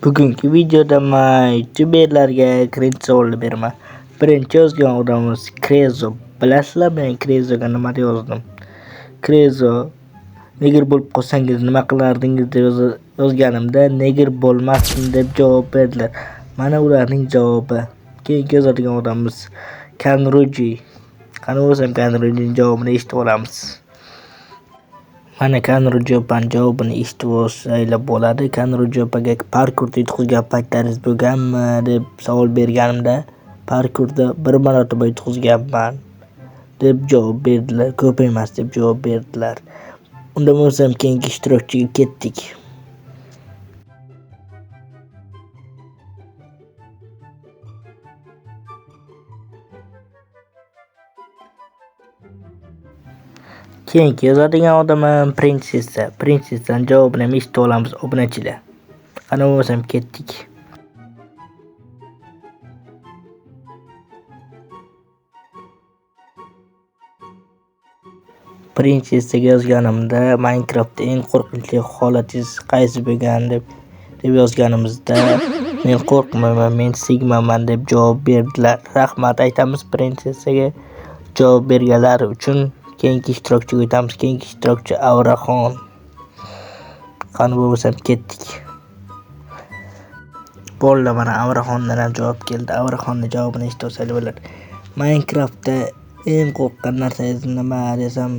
Bugungi videoda men youtuberlarga kirinchi savol beraman. Birinchi yozgan odamimiz Krezo. Bilasizlar men Krezoga nima yozdim? Krezo negr bo'lib qolsangiz nima qilardingiz deb yozganimda negr bo'lmasdim deb javob berdilar. Mana ularning javobi. Keyingi yozadigan odamimiz Kanruji. Qani bo'lsam Kanrujining javobini eshitib olamiz. Mana Kanruji opaning javobini eshitib olsanglar bo'ladi. Kanruji opaga parkurda yutqizgan paytlaringiz bo'lganmi deb savol berganimda, parkurda bir marotaba yutqizganman deb javob berdilar. Ko'p emas deb javob berdilar. Unda bo'lsam keyingi ishtirokchiga ketdik. Keyingi yozadigan odamim prinsessa. Prinsessaning javobini ham eshitib olamiz obunachilar. Qani bo'lsam ketdik. Prinsessaga yozganimda Minecraftda eng qo'rqinchli holatingiz qaysi bo'lgan deb yozganimizda men qo'rqmayman, men sigmaman deb javob berdilar. Rahmat aytamiz prinsessaga javob berganlari uchun. Keyingi ishtirokchiga o'tamiz. Keyingi ishtirokchi Avraxon. Qani bo'lsam ketdik. Bolalar mana Avraxondan ham javob keldi. Avraxonning javobini eshitib olsanglar bo'ladi. Minecraftda eng qo'rqqan narsangiz nima desam,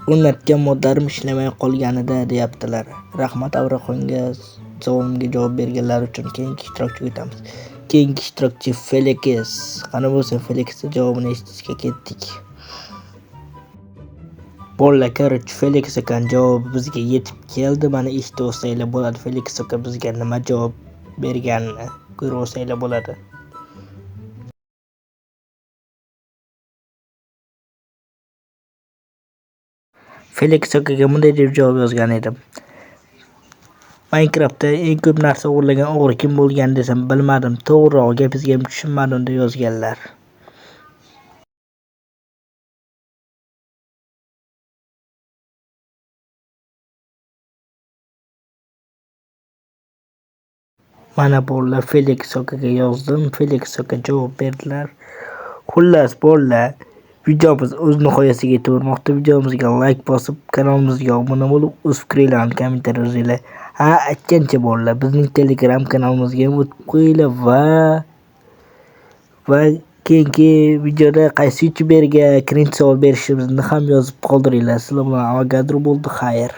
o'rnatgan moddarim ishlamay qolganida deyaptilar. Rahmat Avraxonga savolimga javob berganlari uchun. Keyingi ishtirokchiga o'tamiz. Keyingi ishtirokchi Felix. Qani bo'lsa Felixning javobini eshitishga ketdik. Bolalar, короче, Felix akaning javobi bizga yetib keldi. Mana eshitib olsanglar bo'ladi. Felix aka bizga nima javob berganini ko'rib olsanglar bo'ladi. Felix akaga bunday deb javob yozgan edim. Minecraftda eng ko'p narsa o'g'irlagan o'g'ri kim bo'lgan desam bilmadim. To'g'rirog'i gapingizga ham tushunmadim deb yozganlar. Mana bolalar Felix akaga yozdim. Felix aka javob berdilar. Xullas bolalar, videomiz o'z nihoyasiga yetib bormoqda. Videomizga like bosib, kanalimizga obuna bo'lib, o'z fikringizni kommentariyada yozinglar. Ha, aytgancha bolalar, bizning Telegram kanalimizga ham o'tib qo'yinglar va keyingi videoda qaysi youtuberga kirinchi savol berishimizni ham yozib qoldiringlar. Sizlar bilan Avogadro bo'ldi, xayr.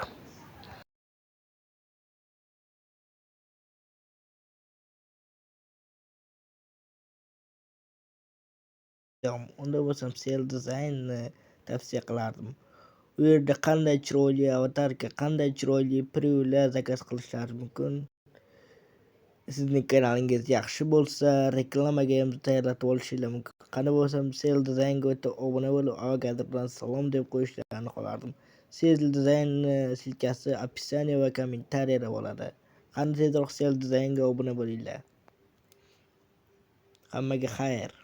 Unda bo'lsam Cell Design'ni tavsiya qilardim. U yerda qanday chiroyli avatarka, qanday chiroyli prevyular zakaz qilishlari mumkin. Sizning kanalingiz yaxshi bo'lsa, reklamaga ham tayyorlatib olishingiz mumkin. Qani bo'lsam Cell Design'ga o'tib obuna bo'lib, Avogadrodan salom deb qo'yishlarini xohlardim. Cell Design silkasi opisiya va kommentariyada bo'ladi. Qani tezroq Cell Design'ga obuna bo'linglar. Hammaga xayr.